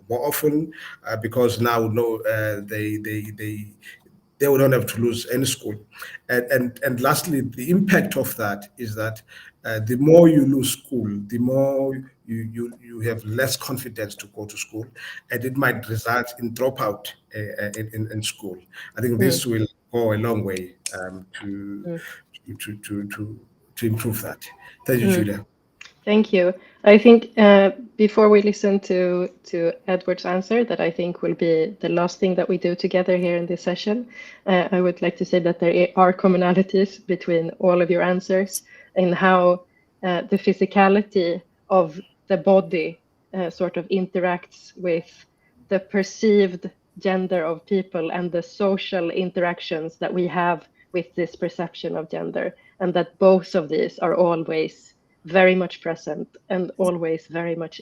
more often because now they will not have to lose any school. And lastly, the impact of that is that the more you lose school, the more you have less confidence to go to school, and it might result in dropout in school. I think this will go a long way to improve that. Thank you, Julia.
Thank you. I think before we listen to Edward's answer, that I think will be the last thing that we do together here in this session, I would like to say that there are commonalities between all of your answers in how the physicality of the body sort of interacts with the perceived gender of people and the social interactions that we have with this perception of gender, and that both of these are always very much present and always very much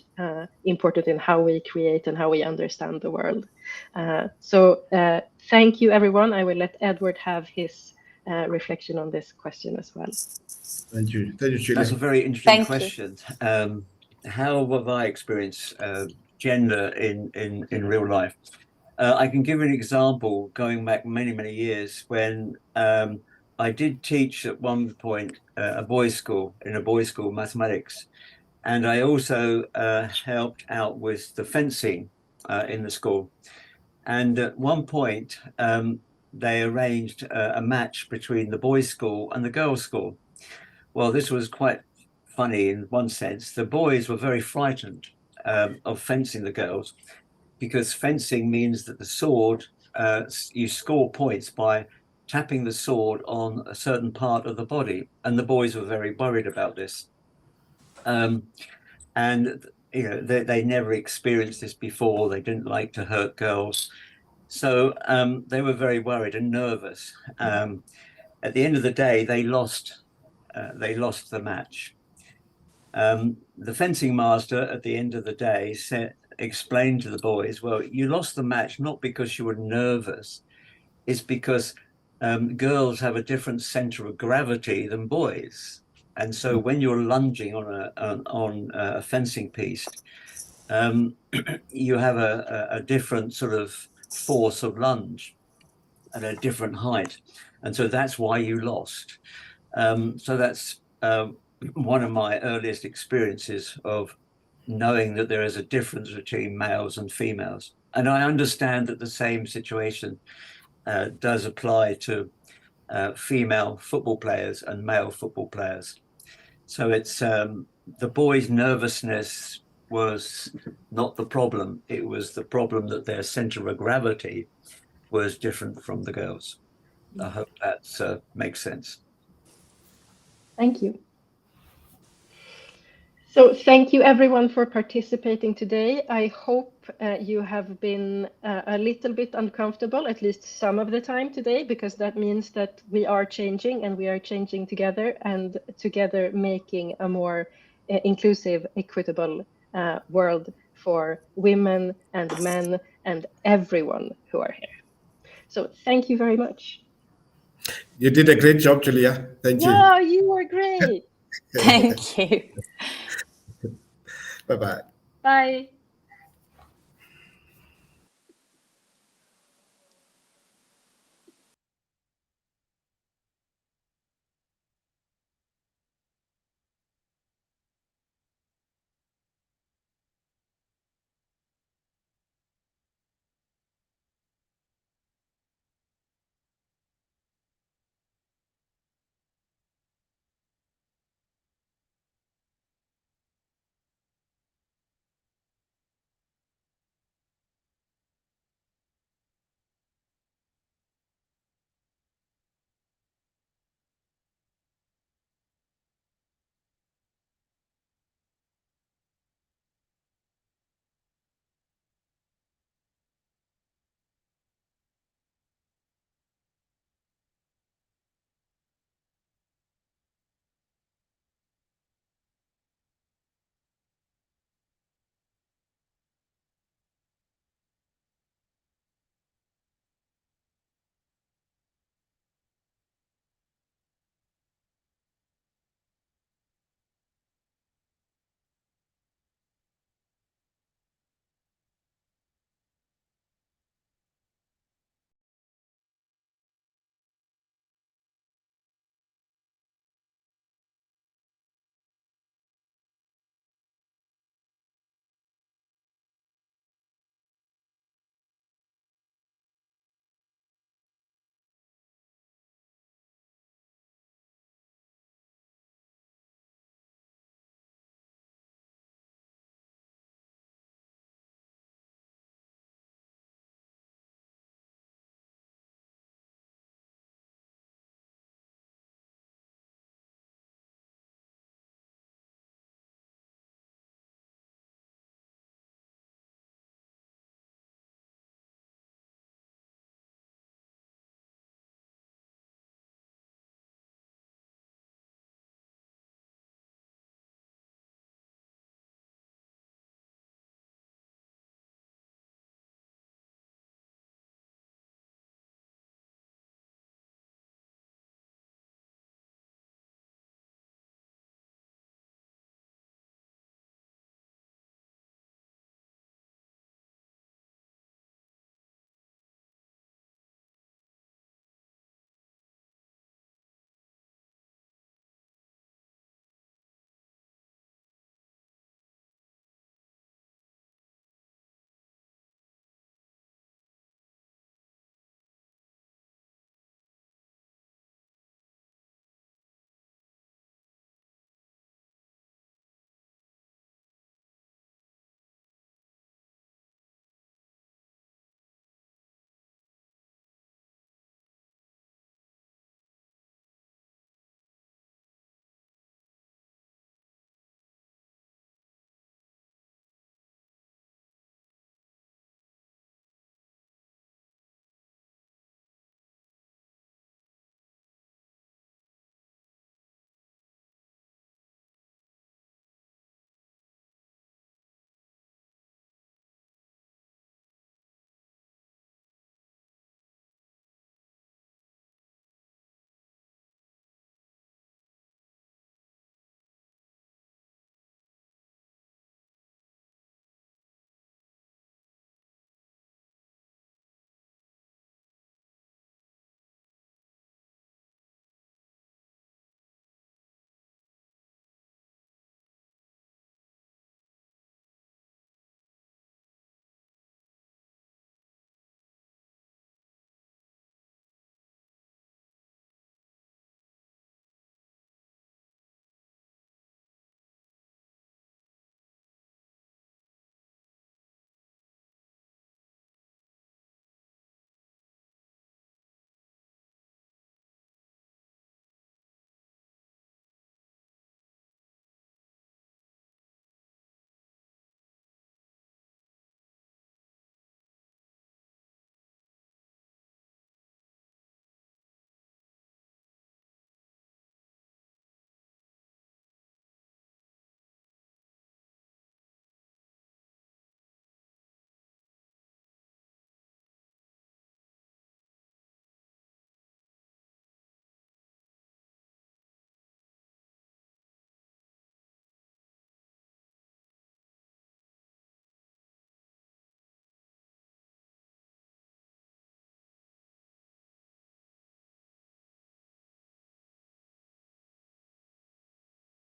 important in how we create and how we understand the world. So thank you, everyone. I will let Edward have his reflection on this question as well.
Thank you. Thank you, Julia.
That's a very interesting question. How have I experienced gender in real life? I can give an example going back many years when I did teach at one point a boys' school, mathematics, and I also helped out with the fencing in the school. And at one point, they arranged a match between the boys' school and the girls' school. Well, this was quite funny in one sense. The boys were very frightened of fencing the girls, because fencing means that the sword, you score points by tapping the sword on a certain part of the body, and the boys were very worried about this. And you know, they never experienced this before. They didn't like to hurt girls, So they were very worried and nervous. At the end of the day, they lost the match. The fencing master at the end of the day explained to the boys, well, you lost the match not because you were nervous, it's because girls have a different center of gravity than boys. And so when you're lunging on a fencing piece, you have a different sort of force of lunge at a different height. And so that's why you lost. So that's one of my earliest experiences of knowing that there is a difference between males and females. And I understand that the same situation does apply to female football players and male football players. So it's the boys' nervousness was not the problem. It was the problem that their center of gravity was different from the girls. I hope that makes sense.
Thank you. So thank you everyone for participating today. I hope you have been a little bit uncomfortable, at least some of the time today, because that means that we are changing and we are changing together, and together making a more inclusive, equitable world for women and men and everyone who are here. So thank you very much.
You did a great job, Julia. Thank you.
Wow, you were great.
Thank you.
Bye-bye.
Bye.